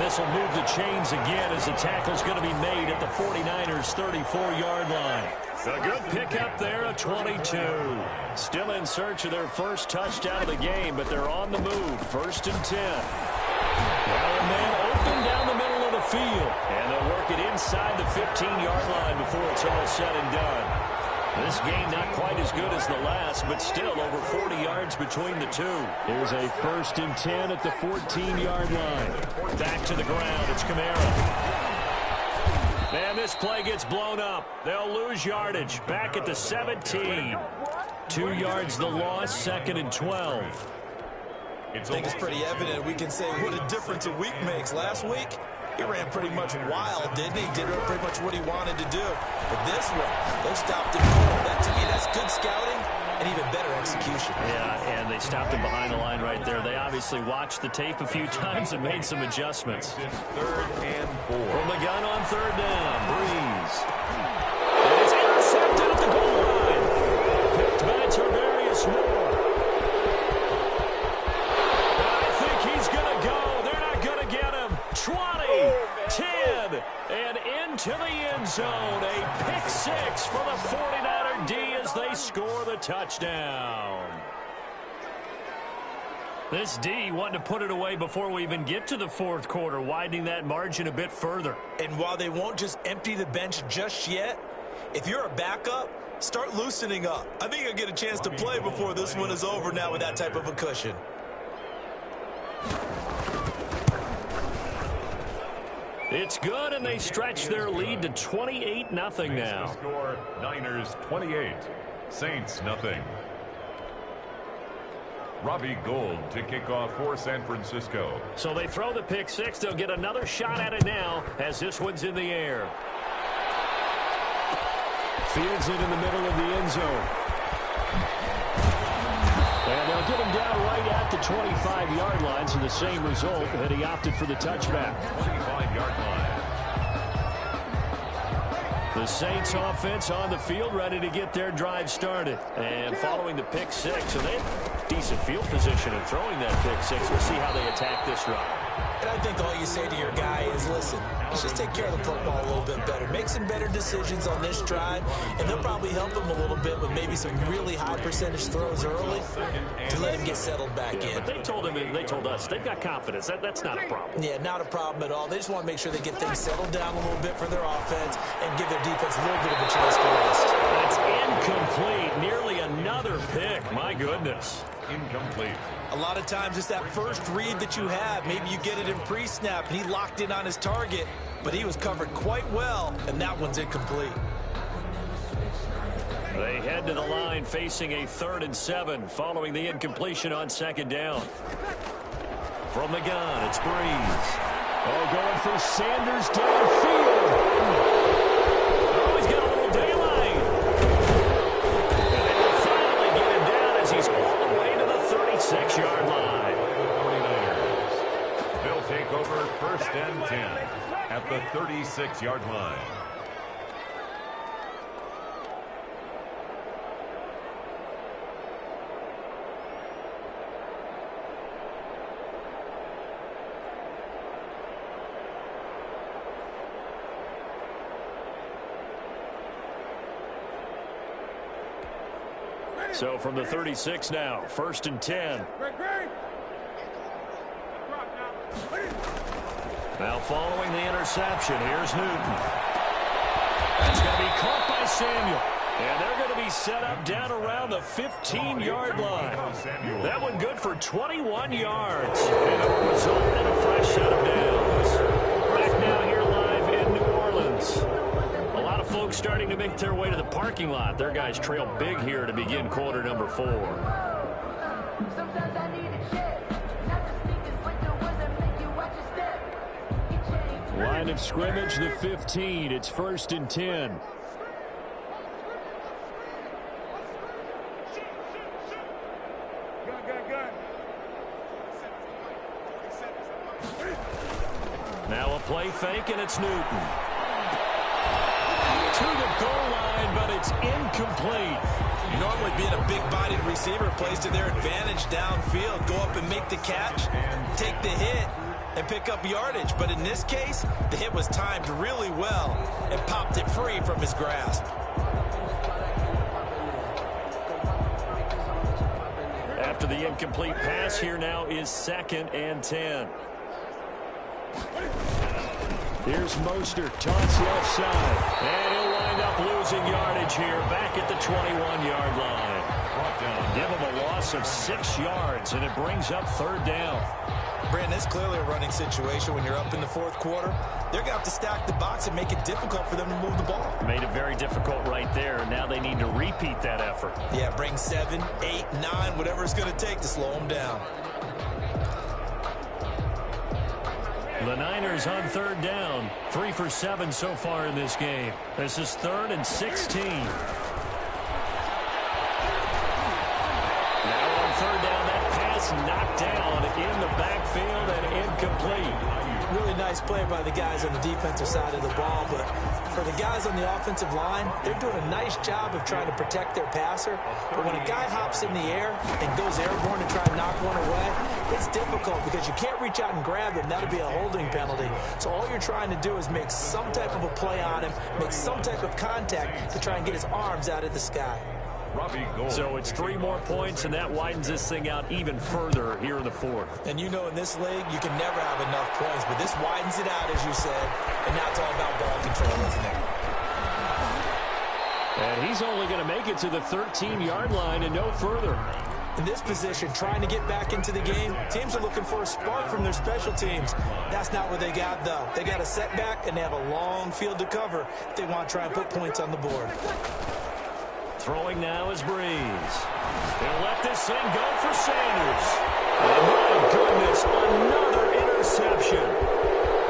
this will move the chains again as the tackle's going to be made at the 49ers' 34-yard line. A good pickup there at 22. Still in search of their first touchdown of the game, but they're on the move. 1st and 10. Now a man open down the middle of the field. And they'll work it inside the 15-yard line before it's all said and done. This game not quite as good as the last, but still over 40 yards between the two. Here's a 1st and 10 at the 14-yard line. Back to the ground. It's Kamara. And this play gets blown up. They'll lose yardage. Back at the 17. 2 yards the loss, 2nd and 12. I think it's pretty evident. We can say what a difference a week makes. Last week, he ran pretty much wild, didn't he? Did pretty much what he wanted to do. But this one, they stopped him cold. That, to me, that's good scouting and even better execution. Yeah, and they stopped him behind the line right there. They obviously watched the tape a few times and made some adjustments. 3rd and 4. From the gun on 3rd down, Breeze. And it's intercepted at the goal line. Picked by Tarvarius Moore. I think he's going to go. They're not going to get him. 20, 10, and into the end zone. A pick 6 for the 49er D as they score the touchdown. This D wanting to put it away before we even get to the 4th quarter, widening that margin a bit further. And while they won't just empty the bench just yet, if you're a backup, start loosening up. I think you'll get a chance to play before this one is over now with that type of a cushion. It's good, and they stretch their lead to 28-0 now. Score, Niners 28, Saints nothing. Robbie Gould to kick off for San Francisco. So they throw the pick 6. They'll get another shot at it now as this one's in the air. Fields it in the middle of the end zone. And they'll get him down right at the 25-yard line, so the same result, and he opted for the touchback. 25-yard line. The Saints offense on the field, ready to get their drive started. And following the pick 6, so they have decent field position in throwing that pick 6. We'll see how they attack this drive. And I think all you say to your guy is, listen, let's just take care of the football a little bit better. Make some better decisions on this drive, and they'll probably help him a little bit with maybe some really high percentage throws early to let him get settled back in. But they told us, they've got confidence. That's not a problem. Yeah, not a problem at all. They just want to make sure they get things settled down a little bit for their offense and give their defense a little bit of a chance to rest. That's incomplete. Nearly another pick. My goodness. Incomplete. A lot of times it's that first read that you have. Maybe you get it in pre-snap, and he locked in on his target, but he was covered quite well, and that one's incomplete. They head to the line facing a 3rd and 7 following the incompletion on 2nd down. From the gun, it's Breeze. Oh, going for Sanders downfield. Oh, he's got a little daylight. And they will finally get him down as he's all the way to the 36-yard line. 49ers. They'll take over 1st and 10 at the 36-yard line. So from the 36 now, 1st and 10. Now following the interception, here's Newton. That's going to be caught by Samuel. And they're going to be set up down around the 15-yard line. That one good for 21 yards. And it will result in a fresh set of downs. Back now here live in New Orleans. A lot of folks starting to make their way to the parking lot. Their guys trail big here to begin quarter number 4. Line of scrimmage, the 15. It's 1st and 10. Now a play fake, and it's Newton. To the goal line, but it's incomplete. Normally being a big-bodied receiver plays to their advantage downfield. Go up and make the catch, take the hit, and pick up yardage. But in this case, the hit was timed really well and popped it free from his grasp. After the incomplete pass, here now is 2nd and 10. Here's Mostert, toss left side. And he'll wind up losing yardage here back at the 21-yard line. Give him a loss of 6 yards, and it brings up 3rd down. Brandon, it's clearly a running situation when you're up in the 4th quarter. They're going to have to stack the box and make it difficult for them to move the ball. Made it very difficult right there. Now they need to repeat that effort. Yeah, bring 7, 8, 9, whatever it's going to take to slow them down. The Niners on 3rd down. 3 for 7 so far in this game. This is 3rd and 16. Now on 3rd down, that pass knocked down in the backfield and incomplete. Really nice play by the guys on the defensive side of the ball, but for the guys on the offensive line, they're doing a nice job of trying to protect their passer. But when a guy hops in the air and goes airborne to try and knock one away, it's difficult because you can't reach out and grab him. That'll be a holding penalty. So all you're trying to do is make some type of a play on him, make some type of contact to try and get his arms out of the sky. So it's 3 more points, and that widens this thing out even further here in the 4th. And you know in this league, you can never have enough points, but this widens it out, as you said, and now it's all about ball control, isn't it? And he's only going to make it to the 13-yard line and no further. In this position, trying to get back into the game, teams are looking for a spark from their special teams. That's not what they got, though. They got a setback, and they have a long field to cover if they want to try and put points on the board. Throwing now is Breeze. He'll let this thing go for Sanders. And my goodness, another interception.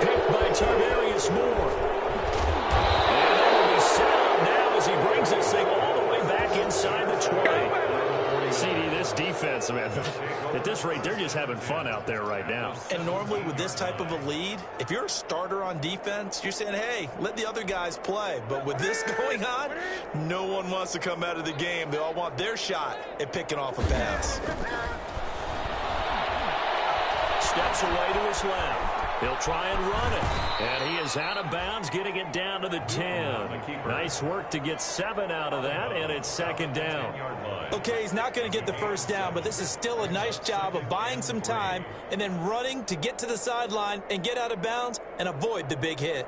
Picked by Tarvarius Moore. And that will be set up now as he brings this thing all the way back inside the 20. CD, this defense, man, at this rate, they're just having fun out there right now. And normally with this type of a lead, if you're a starter on defense, you're saying, hey, let the other guys play. But with this going on, no one wants to come out of the game. They all want their shot at picking off a pass. Steps away to his left. He'll try and run it. And he is out of bounds, getting it down to the 10. Nice work to get 7 out of that, and it's 2nd down. Okay, he's not going to get the first down, but this is still a nice job of buying some time and then running to get to the sideline and get out of bounds and avoid the big hit.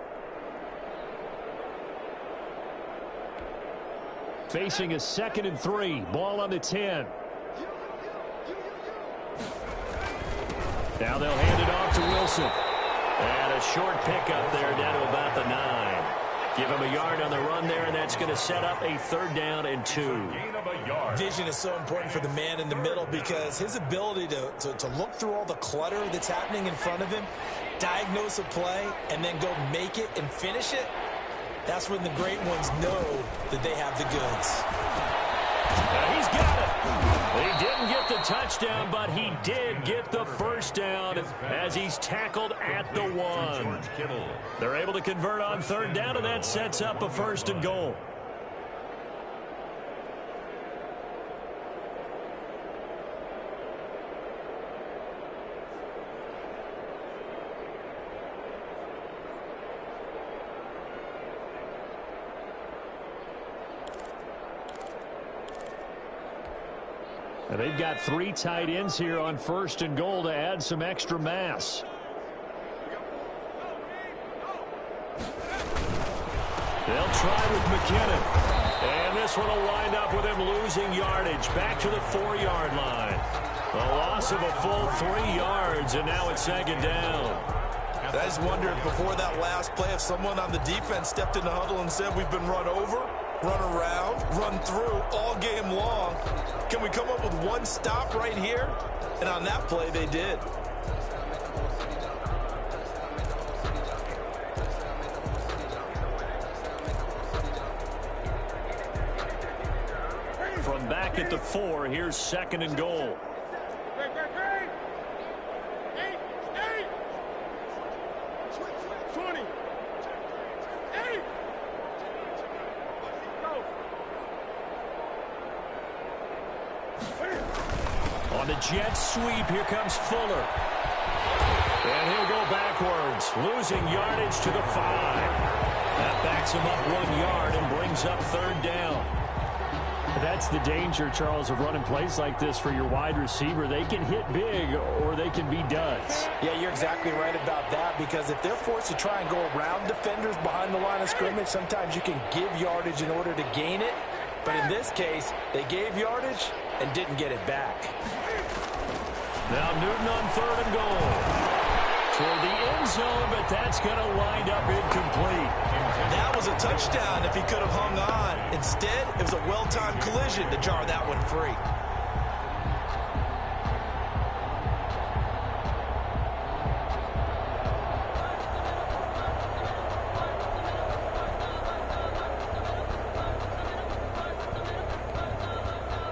Facing a 2nd and 3. Ball on the 10. Now they'll hand it off to Wilson. And a short pickup there down to about the 9. Give him a yard on the run there, and that's going to set up a 3rd down and 2. Vision is so important for the man in the middle because his ability to look through all the clutter that's happening in front of him, diagnose a play, and then go make it and finish it, that's when the great ones know that they have the goods. He's got it. He didn't get the touchdown, but he did get the first down as he's tackled at the 1. They're able to convert on 3rd down, and that sets up a 1st and goal. And they've got 3 tight ends here on 1st and goal to add some extra mass. They'll try with McKinnon. And this one will wind up with him losing yardage back to the 4-yard line. A loss of a full 3 yards, and now it's 2nd down. I just wonder if before that last play, if someone on the defense stepped in the huddle and said, we've been run over, run around, run through all game long. Can we come up with one stop right here? And on that play, they did. From back at the 4, here's 2nd and goal. On the jet sweep, here comes Fuller. And he'll go Giants losing yardage to the 5. That backs him up 1 yard and brings up 3rd down. That's the danger, Charles, of running plays like this for your wide receiver. They can hit big or they can be duds. Yeah, you're exactly right about that, because if they're forced to try and go around defenders behind the line of scrimmage, sometimes you can give yardage in order to gain it. But in this case, they gave yardage and didn't get it back. Now Newton on 3rd and goal. Toward the end zone, but that's going to wind up incomplete. That was a touchdown if he could have hung on. Instead, it was a well-timed collision to jar that one free.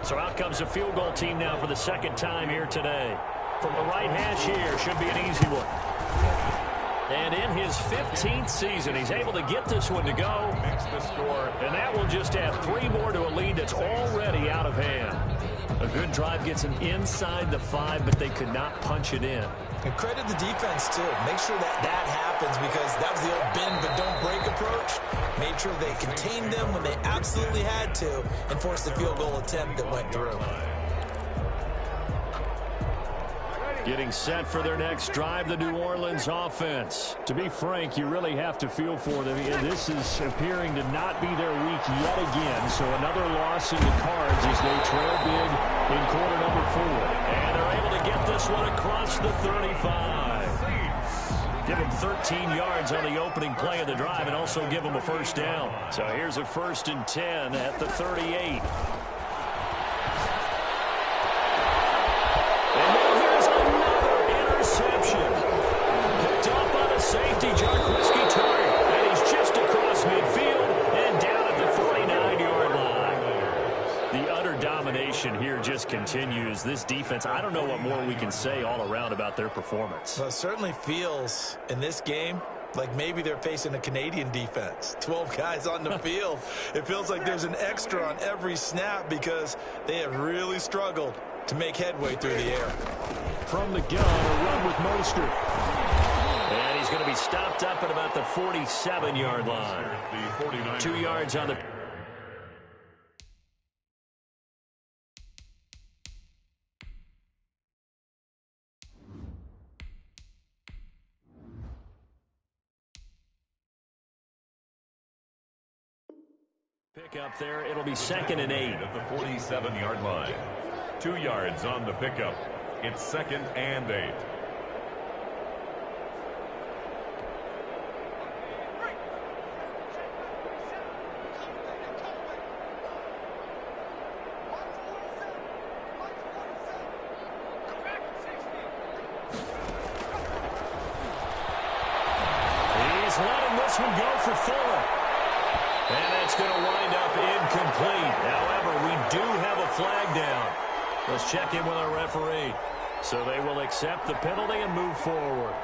So out comes a field goal team now for the 2nd time here today. From the right hash here, should be an easy one. And in his 15th season, he's able to get this one to go. Makes the score. And that will just add 3 more to a lead that's already out of hand. A good drive gets him inside the 5, but they could not punch it in. And credit the defense, too. Make sure that happens, because that was the old bend but don't break approach. Made sure they contained them when they absolutely had to and forced the field goal attempt that went through. Getting set for their next drive, the New Orleans offense. To be frank, you really have to feel for them. This is appearing to not be their week yet again. So another loss in the cards as they trail big in quarter number 4. And they're able to get this one across the 35. Give them 13 yards on the opening play of the drive and also give them a 1st down. So here's a 1st and 10 at the 38. Safety, Jarquiski Tartt, and he's just across midfield and down at the 49-yard line. The utter domination here just continues. This defense, I don't know what more we can say all around about their performance. Well, it certainly feels in this game like maybe they're facing a Canadian defense. 12 guys on the field. It feels like there's an extra on every snap because they have really struggled to make headway through the air. From the gun, a run with Mostert. And he's going to be stopped up at about the 47-yard line. 2 yards on the... Pick up there. It'll be 2nd and 8. At the 47-yard line. 2 yards on the pickup. It's 2nd and 8. This one go for Fuller. And that's going to wind up incomplete. However, we do have a flag down. Let's check in with our referee. So they will accept the penalty and move forward.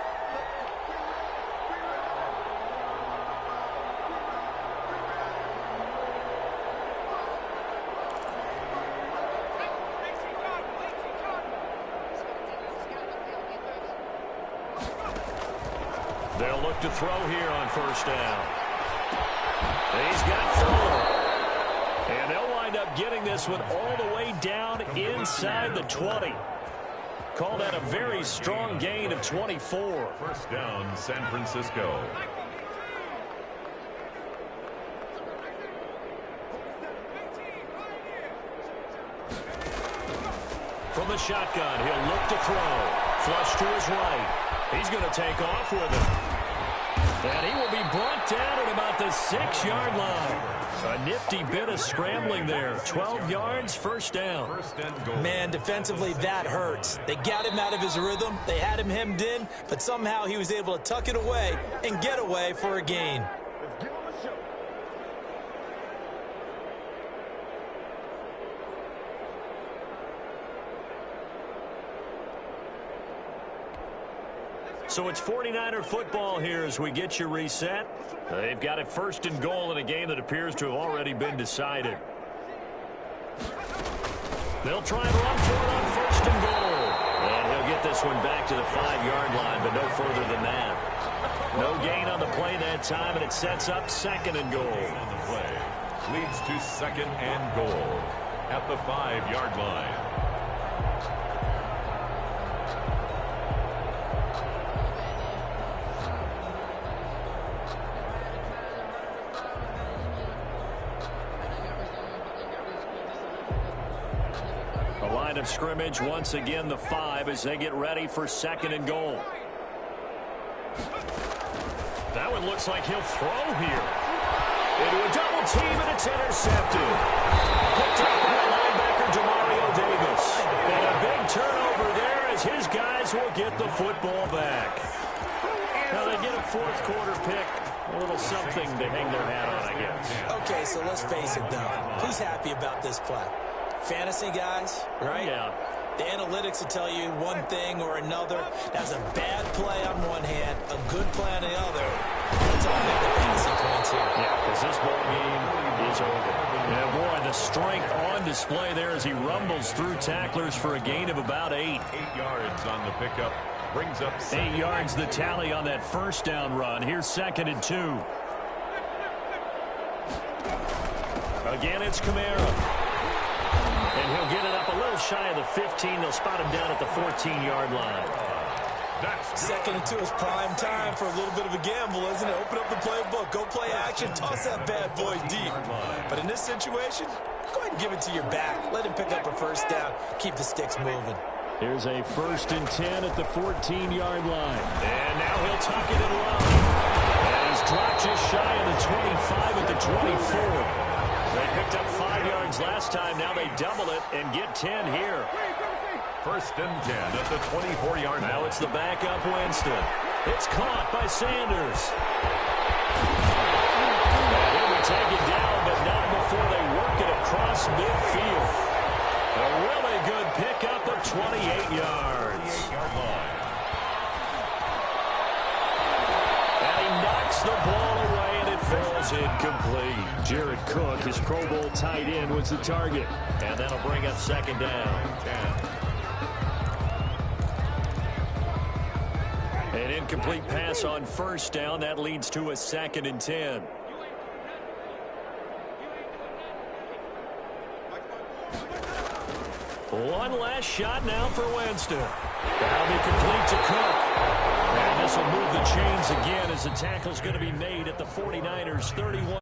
They'll look to throw here on 1st down. He's got Fuller. And they'll wind up getting this one all the way down inside the 20. Call that a very strong gain of 24. 1st down, San Francisco. From the shotgun, he'll look to throw. Flush to his right. He's going to take off with it. And he will be brought down at about the 6-yard line. A nifty bit of scrambling there. 12 yards, 1st down. 1st and goal. Man, defensively, that hurts. They got him out of his rhythm. They had him hemmed in, but somehow he was able to tuck it away and get away for a gain. So it's 49er football here as we get you reset. They've got it 1st and goal in a game that appears to have already been decided. They'll try and run for it on 1st and goal. And he'll get this one back to the 5-yard line, but no further than that. No gain on the play that time, and it sets up second and goal. On the play leads to second and goal at the 5-yard line. The line of scrimmage, once again, the 5 as they get ready for second and goal. That one looks like he'll throw here. Into a double team, and it's intercepted. Picked up by the linebacker, Demario Davis. And a big turnover there as his guys will get the football back. Now they get a fourth quarter pick. A little something to hang their hat on, I guess. Okay, so let's face it, though. Who's happy about this play? Fantasy guys, right? Yeah. The analytics will tell you one thing or another. That's a bad play on one hand, a good play on the other. Let's all make the fantasy points here. Yeah, because this ball game is over. Yeah, boy, the strength on display there as he rumbles through tacklers for a gain of about 8. 8 yards on the pickup. Brings up 8 yards the tally on that first down run. Here's second and 2. Again, it's Kamara. And he'll get it up a little shy of the 15. They'll spot him down at the 14-yard line. Second and 2 is prime time for a little bit of a gamble, isn't it? Open up the playbook, go play action, toss that bad boy deep. But in this situation, go ahead and give it to your back. Let him pick up a first down. Keep the sticks moving. Here's a 1st and 10 at the 14-yard line. And now he'll tuck it in low. And he's dropped just shy of the 25 at the 24. They picked up 5 yards last time. Now they double it and get 10 here. 1st and 10 at the 24-yard line. Now it's the backup Winston. It's caught by Sanders. And he'll be taken down, but not before they work it across midfield. A really good pickup of 28 yards. 28-yard line. And he knocks the ball away, and it falls incomplete. Jared Cook, his Pro Bowl tight end, was the target. And that'll bring up second down. 10. An incomplete pass on first down. That leads to a 2nd and 10. One last shot now for Winston. That'll be complete to Cook. And this will move the chains again as the tackle's going to be made at the 49ers 31.